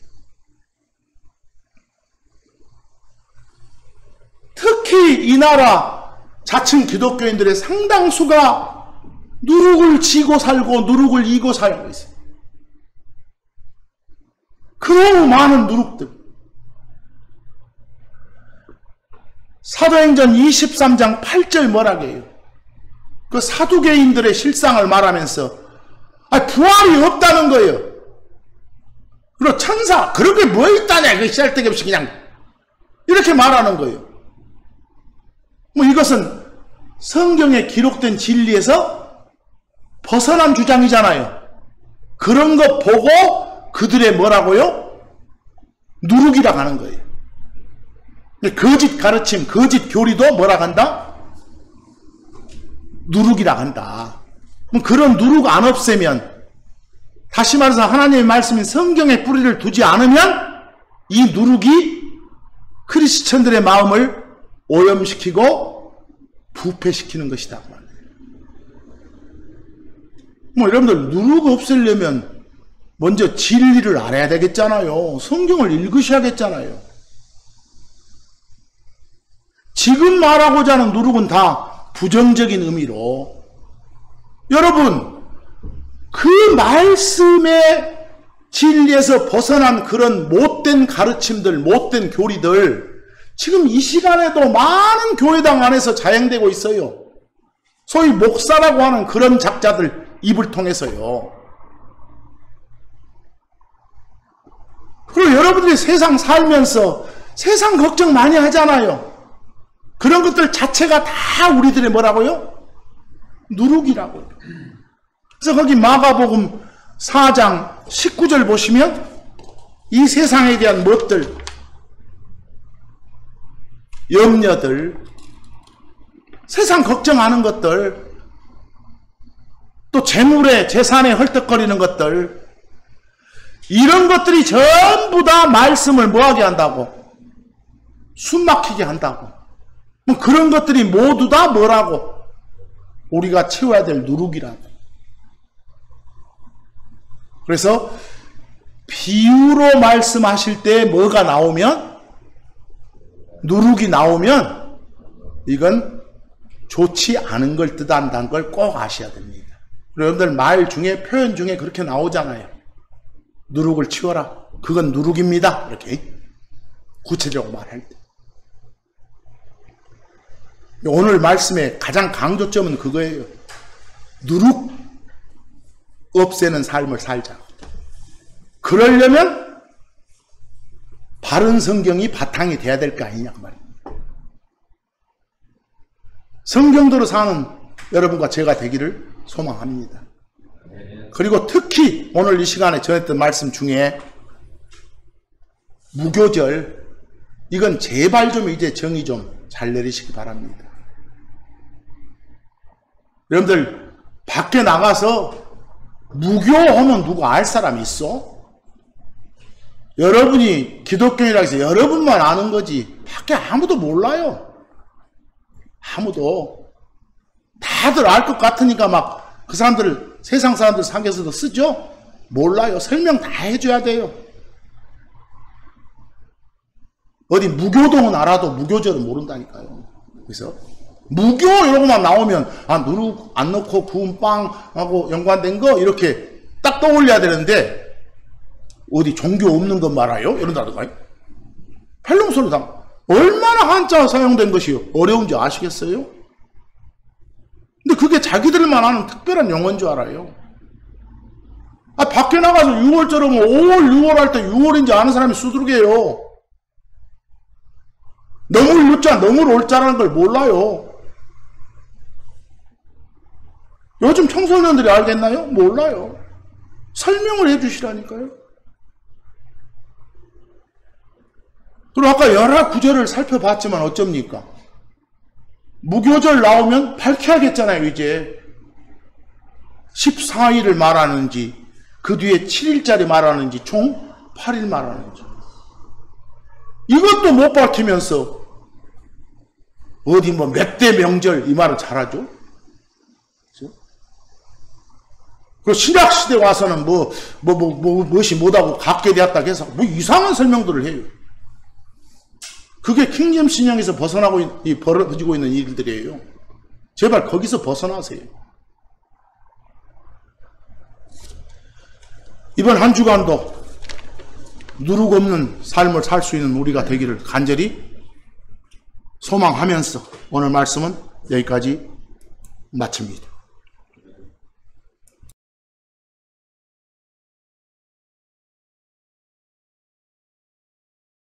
특히 이 나라 자칭 기독교인들의 상당수가 누룩을 지고 살고 누룩을 이고 살고 있어요. 그러고 많은 누룩들. 사도행전 23장 8절 뭐라고 해요? 그 사두개인들의 실상을 말하면서 부활이 없다는 거예요. 그리고 천사, 그런 게 뭐 있다냐, 그 쓸데없이 그냥 이렇게 말하는 거예요. 뭐 이것은 성경에 기록된 진리에서 벗어난 주장이잖아요. 그런 거 보고 그들의 뭐라고요? 누룩이라고 하는 거예요. 거짓 가르침, 거짓 교리도 뭐라고 한다? 누룩이라고 한다. 그런 누룩 안 없애면, 다시 말해서 하나님의 말씀인 성경에 뿌리를 두지 않으면 이 누룩이 크리스천들의 마음을 오염시키고 부패시키는 것이다. 뭐 여러분들 누룩 없애려면 먼저 진리를 알아야 되겠잖아요. 성경을 읽으셔야겠잖아요. 지금 말하고자 하는 누룩은 다 부정적인 의미로, 여러분 그 말씀의 진리에서 벗어난 그런 못된 가르침들, 못된 교리들 지금 이 시간에도 많은 교회당 안에서 자행되고 있어요. 소위 목사라고 하는 그런 작자들 입을 통해서요. 그리고 여러분들이 세상 살면서 세상 걱정 많이 하잖아요. 그런 것들 자체가 다 우리들의 뭐라고요? 누룩이라고요. 그래서 거기 마가복음 4장 19절 보시면 이 세상에 대한 것들, 염려들, 세상 걱정하는 것들, 또 재물에 재산에 헐떡거리는 것들, 이런 것들이 전부 다 말씀을 뭐하게 한다고? 숨막히게 한다고. 그런 것들이 모두 다 뭐라고? 우리가 채워야 될 누룩이라고. 그래서 비유로 말씀하실 때 뭐가 나오면, 누룩이 나오면 이건 좋지 않은 걸 뜻한다는 걸 꼭 아셔야 됩니다. 여러분들 말 중에, 표현 중에 그렇게 나오잖아요. 누룩을 치워라. 그건 누룩입니다. 이렇게 구체적으로 말할 때. 오늘 말씀의 가장 강조점은 그거예요. 누룩 없애는 삶을 살자. 그러려면 바른 성경이 바탕이 돼야 될 거 아니냐 그 말입니다. 성경대로 사는 여러분과 제가 되기를 소망합니다. 그리고 특히 오늘 이 시간에 전했던 말씀 중에 무교절, 이건 제발 좀 이제 정의 좀 잘 내리시기 바랍니다. 여러분들 밖에 나가서 무교하면 누가 알 사람이 있어? 여러분이 기독교인이라고 해서 여러분만 아는 거지 밖에 아무도 몰라요. 아무도. 다들 알 것 같으니까 막 그 사람들, 세상 사람들 상에서도 쓰죠? 몰라요. 설명 다 해줘야 돼요. 어디 무교동은 알아도 무교절은 모른다니까요. 그래서 무교 이러고만 나오면 누룩 안 넣고 구운 빵하고 연관된 거 이렇게 딱 떠올려야 되는데 어디 종교 없는 것 말아요? 이런다든가요. 펠름 소리다. 얼마나 한자 사용된 것이 어려운지 아시겠어요? 근데 그게 자기들만 아는 특별한 용어인 줄 알아요. 밖에 나가서 6월절하면 5월, 6월 할 때 6월인지 아는 사람이 수두룩해요. 너물 유자, 너물 올자라는 걸 몰라요. 요즘 청소년들이 알겠나요? 몰라요. 설명을 해 주시라니까요. 그리고 아까 여러 구절을 살펴봤지만 어쩝니까? 무교절 나오면 밝혀야겠잖아요, 이제. 14일을 말하는지, 그 뒤에 7일짜리 말하는지, 총 8일 말하는지. 이것도 못 밝히면서, 어디 뭐 몇 대 명절, 이 말을 잘하죠? 그렇죠? 그리고 신약시대 와서는 무엇이 못하고 갖게 되었다고 해서, 이상한 설명들을 해요. 그게 킹잼 신앙에서 벗어나고 벌어지고 있는 일들이에요. 제발 거기서 벗어나세요. 이번 한 주간도 누룩 없는 삶을 살 수 있는 우리가 되기를 간절히 소망하면서 오늘 말씀은 여기까지 마칩니다.